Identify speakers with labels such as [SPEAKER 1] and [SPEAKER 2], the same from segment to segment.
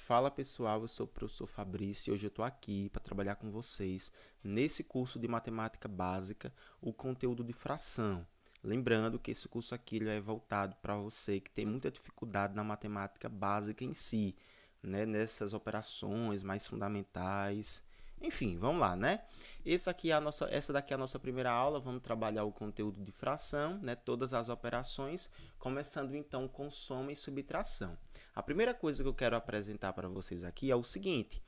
[SPEAKER 1] Fala pessoal, eu sou o professor Fabrício e hoje eu estou aqui para trabalhar com vocês nesse curso de matemática básica, o conteúdo de fração. Lembrando que esse curso aqui ele é voltado para você que tem muita dificuldade na matemática básica em si, né? Nessas operações mais fundamentais. Enfim, vamos lá, né? Essa daqui é a nossa primeira aula, vamos trabalhar o conteúdo de fração, né? Todas as operações, começando então com soma e subtração. A primeira coisa que eu quero apresentar para vocês aqui é o seguinte,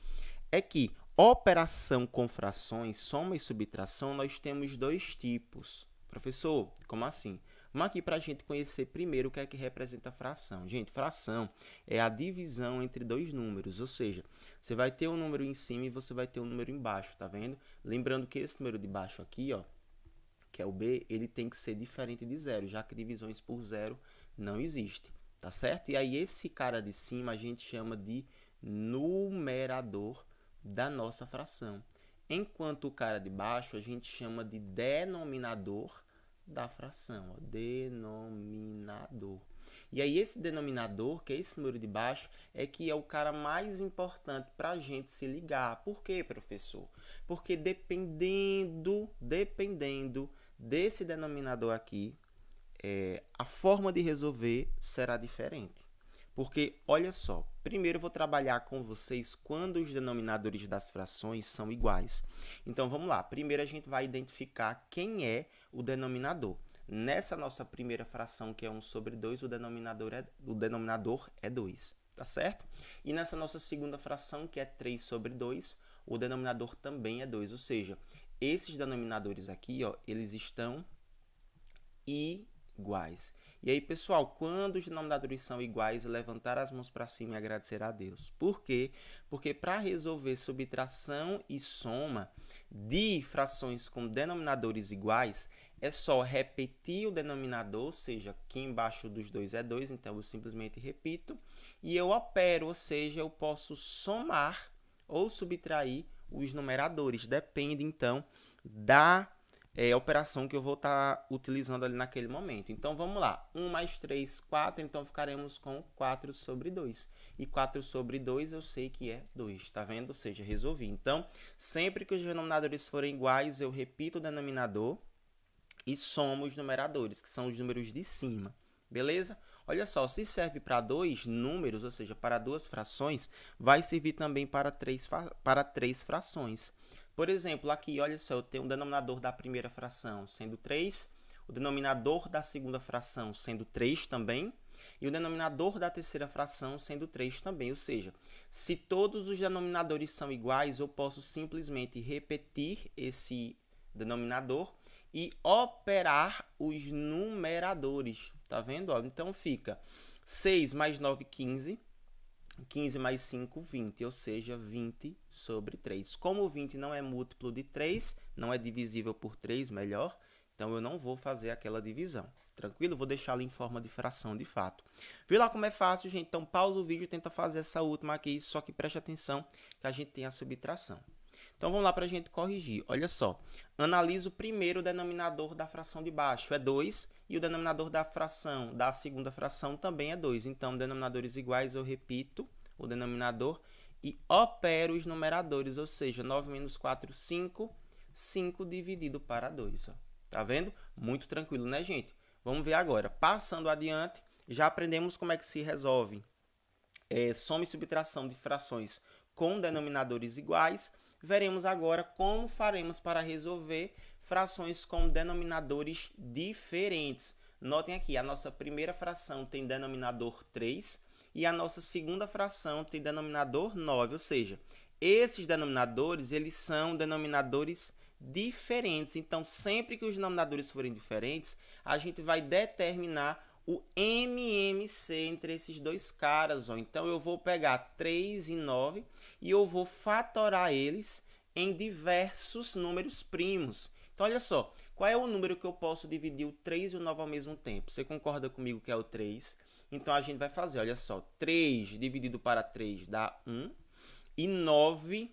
[SPEAKER 1] é que operação com frações, soma e subtração, nós temos dois tipos. Professor, como assim? Vamos aqui para a gente conhecer primeiro o que é que representa fração. Gente, fração é a divisão entre dois números, ou seja, você vai ter um número em cima e você vai ter um número embaixo, tá vendo? Lembrando que esse número de baixo aqui, ó, que é o B, ele tem que ser diferente de zero, já que divisões por zero não existe, tá certo? E aí esse cara de cima a gente chama de numerador da nossa fração, enquanto o cara de baixo a gente chama de denominador da fração, ó, denominador. E aí esse denominador, que é esse número de baixo, é que é o cara mais importante para a gente se ligar. Por quê, professor? Porque dependendo desse denominador aqui, a forma de resolver será diferente. Porque, olha só, primeiro eu vou trabalhar com vocês quando os denominadores das frações são iguais. Então, vamos lá. Primeiro a gente vai identificar quem é o denominador. Nessa nossa primeira fração, que é 1 sobre 2, o denominador é 2, tá certo? E nessa nossa segunda fração, que é 3 sobre 2, o denominador também é 2. Ou seja, esses denominadores aqui, ó, eles estão iguais. E aí, pessoal, quando os denominadores são iguais, levantar as mãos para cima e agradecer a Deus. Por quê? Porque para resolver subtração e soma de frações com denominadores iguais, é só repetir o denominador, ou seja, aqui embaixo dos dois é 2, então eu simplesmente repito, e eu opero, ou seja, eu posso somar ou subtrair os numeradores. Depende, então, da operação que eu vou estar utilizando ali naquele momento. Então, vamos lá. 1 mais 3, 4. Então, ficaremos com 4 sobre 2. E 4 sobre 2 eu sei que é 2. Tá vendo? Ou seja, resolvi. Então, sempre que os denominadores forem iguais, eu repito o denominador e somo os numeradores, que são os números de cima. Beleza? Olha só, se serve para dois números, ou seja, para duas frações, vai servir também para três frações. Por exemplo, aqui, olha só, eu tenho o denominador da primeira fração sendo 3, o denominador da segunda fração sendo 3 também, e o denominador da terceira fração sendo 3 também. Ou seja, se todos os denominadores são iguais, eu posso simplesmente repetir esse denominador e operar os numeradores. Tá vendo? Então, fica 6 mais 9, 15. 15 mais 5, 20, ou seja, 20 sobre 3. Como o 20 não é múltiplo de 3, não é divisível por 3, melhor, então eu não vou fazer aquela divisão. Tranquilo? Vou deixá-lo em forma de fração de fato. Viu lá como é fácil, gente? Então pausa o vídeo e tenta fazer essa última aqui, só que preste atenção que a gente tem a subtração. Então vamos lá para a gente corrigir. Olha só, analiso primeiro o denominador da fração de baixo, é 2, e o denominador da fração da segunda fração também é 2. Então, denominadores iguais, eu repito o denominador e opero os numeradores, ou seja, 9 menos 4, 5, 5 dividido para 2. Ó. Tá vendo? Muito tranquilo, né, gente? Vamos ver agora. Passando adiante, já aprendemos como é que se resolve soma e subtração de frações com denominadores iguais. Veremos agora como faremos para resolver frações com denominadores diferentes. Notem aqui, a nossa primeira fração tem denominador 3 e a nossa segunda fração tem denominador 9, ou seja, esses denominadores eles são denominadores diferentes. Então, sempre que os denominadores forem diferentes, a gente vai determinar o MMC entre esses dois caras. Ó. Então, eu vou pegar 3 e 9 e eu vou fatorar eles em diversos números primos. Então, olha só, qual é o número que eu posso dividir o 3 e o 9 ao mesmo tempo? Você concorda comigo que é o 3? Então, a gente vai fazer, olha só, 3 dividido para 3 dá 1 e 9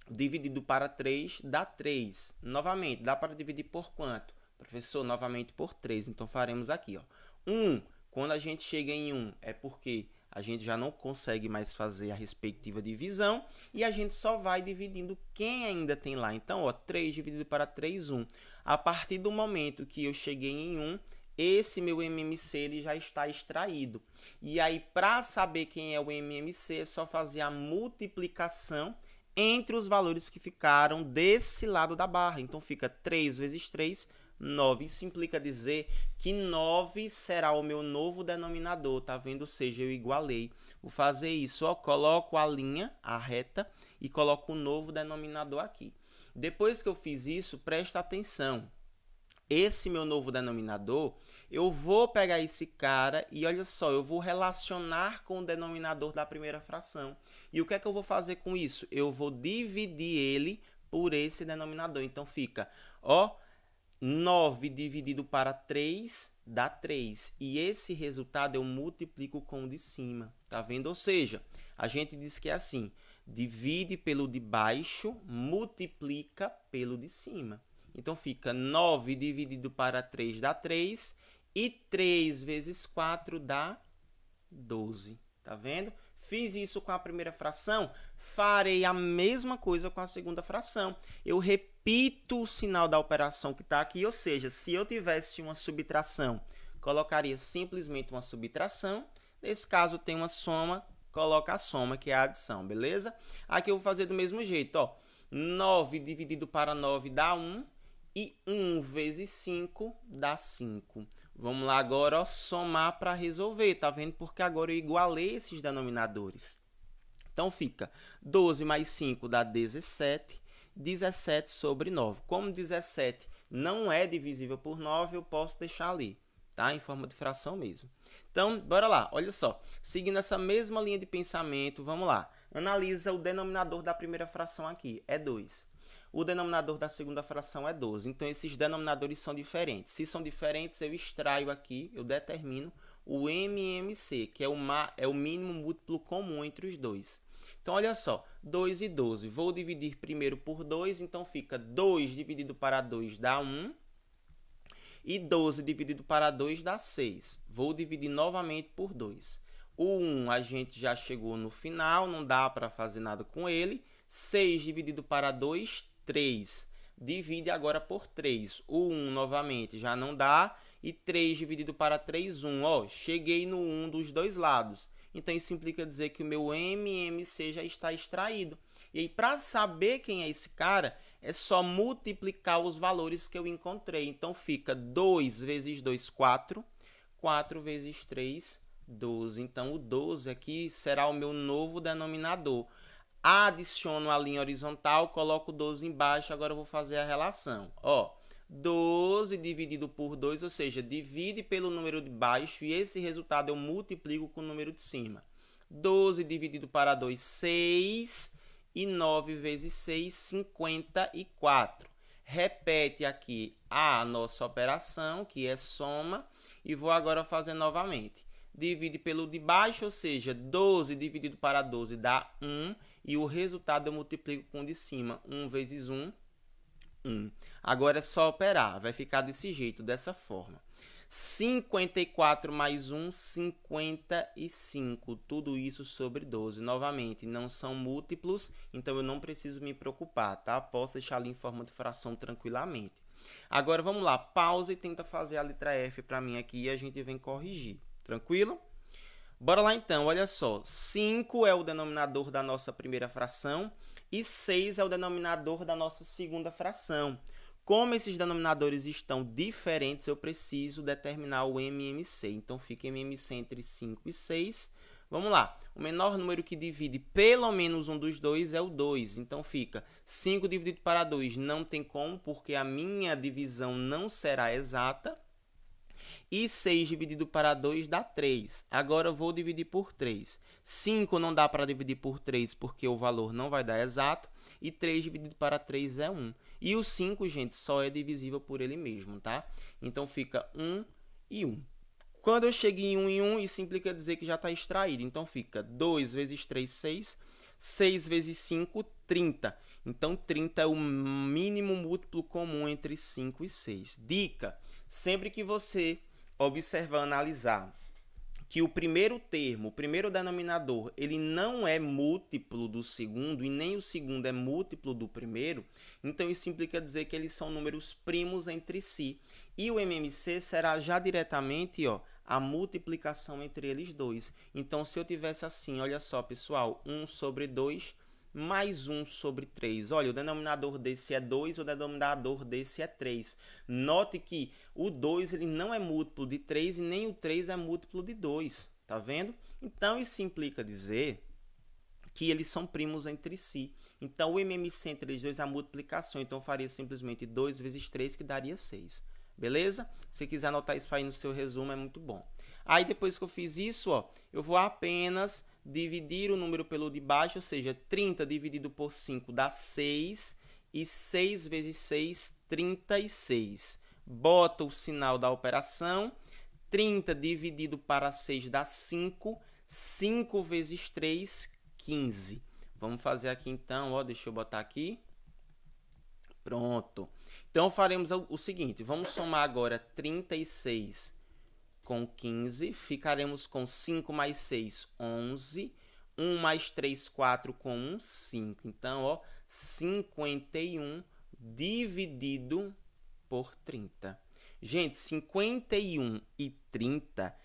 [SPEAKER 1] dividido para 3 dá 3. Novamente, dá para dividir por quanto? Professor, novamente por 3. Então, faremos aqui, ó. 1, quando a gente chega em 1, é porque a gente já não consegue mais fazer a respectiva divisão e a gente só vai dividindo quem ainda tem lá. Então, ó, 3 dividido para 3, 1. A partir do momento que eu cheguei em 1, esse meu MMC ele já está extraído. E aí, para saber quem é o MMC, é só fazer a multiplicação entre os valores que ficaram desse lado da barra. Então, fica 3 vezes 3, 9. Isso implica dizer que 9 será o meu novo denominador, tá vendo? Ou seja, eu igualei. Vou fazer isso, ó, coloco a linha, a reta, e coloco o novo denominador aqui. Depois que eu fiz isso, presta atenção. Esse meu novo denominador, eu vou pegar esse cara e olha só, eu vou relacionar com o denominador da primeira fração. E o que é que eu vou fazer com isso? Eu vou dividir ele por esse denominador. Então fica, ó, 9 dividido para 3 dá 3. E esse resultado eu multiplico com o de cima. Tá vendo? Ou seja, a gente diz que é assim, divide pelo de baixo, multiplica pelo de cima. Então, fica 9 dividido para 3 dá 3 e 3 vezes 4 dá 12. Tá vendo? Fiz isso com a primeira fração, farei a mesma coisa com a segunda fração. Eu repito o sinal da operação que está aqui, ou seja, se eu tivesse uma subtração, colocaria simplesmente uma subtração. Nesse caso, tem uma soma, coloca a soma, que é a adição, beleza? Aqui eu vou fazer do mesmo jeito, ó. 9 dividido para 9 dá 1. E 1 vezes 5 dá 5. Vamos lá agora, ó, somar para resolver, tá vendo? Porque agora eu igualei esses denominadores. Então, fica 12 mais 5 dá 17, 17 sobre 9. Como 17 não é divisível por 9, eu posso deixar ali, tá? Em forma de fração mesmo. Então, bora lá, olha só. Seguindo essa mesma linha de pensamento, vamos lá. Analisa o denominador da primeira fração aqui, é 2. O denominador da segunda fração é 12. Então, esses denominadores são diferentes. Se são diferentes, eu extraio aqui, eu determino o MMC, que é o mínimo múltiplo comum entre os dois. Então, olha só, 2 e 12. Vou dividir primeiro por 2, então fica 2 dividido para 2 dá 1. E 12 dividido para 2 dá 6. Vou dividir novamente por 2. O 1 a gente já chegou no final, não dá para fazer nada com ele. 6 dividido para 2, 3. Divide agora por 3. O 1 novamente já não dá. E 3 dividido para 3, 1. Ó, cheguei no 1 dos dois lados. Então, isso implica dizer que o meu MMC já está extraído. E aí, para saber quem é esse cara, é só multiplicar os valores que eu encontrei. Então, fica 2 vezes 2, 4. 4 vezes 3, 12. Então, o 12 aqui será o meu novo denominador. Adiciono a linha horizontal, coloco 12 embaixo, agora eu vou fazer a relação. Ó, 12 dividido por 2, ou seja, divide pelo número de baixo e esse resultado eu multiplico com o número de cima. 12 dividido para 2, 6 e 9 vezes 6, 54. Repete aqui a nossa operação, que é soma, e vou agora fazer novamente. Divide pelo de baixo, ou seja, 12 dividido para 12 dá 1. E o resultado eu multiplico com o de cima. 1 vezes 1, 1. Agora é só operar. Vai ficar desse jeito, dessa forma. 54 mais 1, 55. Tudo isso sobre 12. Novamente, não são múltiplos, então eu não preciso me preocupar, tá? Posso deixar ali em forma de fração tranquilamente. Agora, vamos lá. Pausa e tenta fazer a letra F para mim aqui e a gente vem corrigir. Tranquilo? Bora lá então, olha só, 5 é o denominador da nossa primeira fração e 6 é o denominador da nossa segunda fração. Como esses denominadores estão diferentes, eu preciso determinar o MMC. Então, fica MMC entre 5 e 6. Vamos lá, o menor número que divide pelo menos um dos dois é o 2. Então, fica 5 dividido para 2 não tem como, porque a minha divisão não será exata. E 6 dividido para 2 dá 3. Agora eu vou dividir por 3. 5 não dá para dividir por 3 porque o valor não vai dar exato. E 3 dividido para 3 é 1. E o 5, gente, só é divisível por ele mesmo, tá? Então, fica 1 e 1. Quando eu chego em 1 e 1, isso implica dizer que já está extraído. Então, fica 2 vezes 3, 6. 6 vezes 5, 30. Então, 30 é o mínimo múltiplo comum entre 5 e 6. Dica: sempre que você observar, analisar que o primeiro termo, o primeiro denominador, ele não é múltiplo do segundo e nem o segundo é múltiplo do primeiro, então isso implica dizer que eles são números primos entre si. E o MMC será já diretamente, ó, a multiplicação entre eles dois. Então, se eu tivesse assim, olha só, pessoal, 1 sobre 2 mais 1 sobre 3. Olha, o denominador desse é 2, o denominador desse é 3. Note que o 2 ele não é múltiplo de 3 e nem o 3 é múltiplo de 2. Tá vendo? Então, isso implica dizer que eles são primos entre si. Então, o MMC entre eles dois é a multiplicação. Então, eu faria simplesmente 2 vezes 3, que daria 6. Beleza? Se quiser anotar isso aí no seu resumo, é muito bom. Aí, depois que eu fiz isso, ó, eu vou apenas dividir o número pelo de baixo, ou seja, 30 dividido por 5 dá 6, e 6 vezes 6, 36. Bota o sinal da operação, 30 dividido para 6 dá 5, 5 vezes 3, 15. Vamos fazer aqui então, ó, deixa eu botar aqui. Pronto. Então, faremos o seguinte, vamos somar agora 36 com 15, ficaremos com 5 mais 6, 11, 1 mais 3, 4, com 1, 5. Então, ó, 51 dividido por 30. Gente, 51 e 30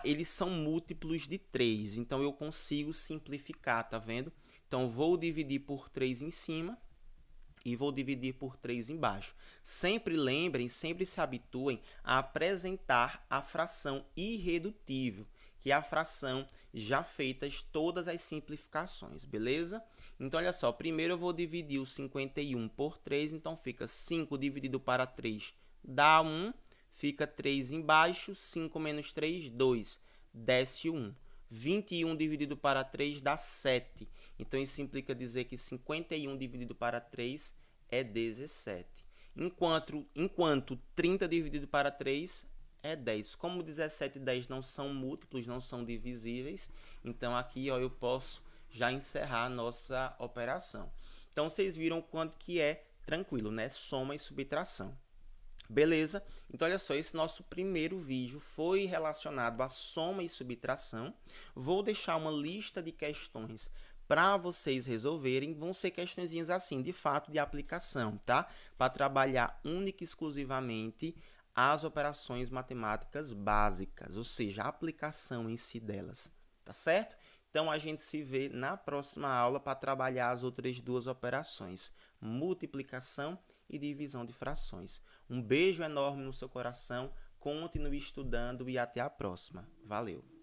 [SPEAKER 1] eles são múltiplos de 3, então eu consigo simplificar, tá vendo? Então, vou dividir por 3 em cima e vou dividir por 3 embaixo. Sempre lembrem, sempre se habituem a apresentar a fração irredutível, que é a fração já feitas todas as simplificações, beleza? Então, olha só, primeiro eu vou dividir o 51 por 3, então fica 5 dividido para 3 dá 1, fica 3 embaixo, 5 menos 3, 2, desce 1. 21 dividido para 3 dá 7. Então, isso implica dizer que 51 dividido para 3 é 17. Enquanto 30 dividido para 3 é 10. Como 17 e 10 não são múltiplos, não são divisíveis, então aqui, ó, eu posso já encerrar a nossa operação. Então, vocês viram quanto que é tranquilo, né? Soma e subtração. Beleza? Então, olha só, esse nosso primeiro vídeo foi relacionado à soma e subtração. Vou deixar uma lista de questões para vocês resolverem. Vão ser questõezinhas assim, de fato, de aplicação, tá? Para trabalhar única e exclusivamente as operações matemáticas básicas, ou seja, a aplicação em si delas, tá certo? Então, a gente se vê na próxima aula para trabalhar as outras duas operações, multiplicação e divisão de frações. Um beijo enorme no seu coração, continue estudando e até a próxima. Valeu!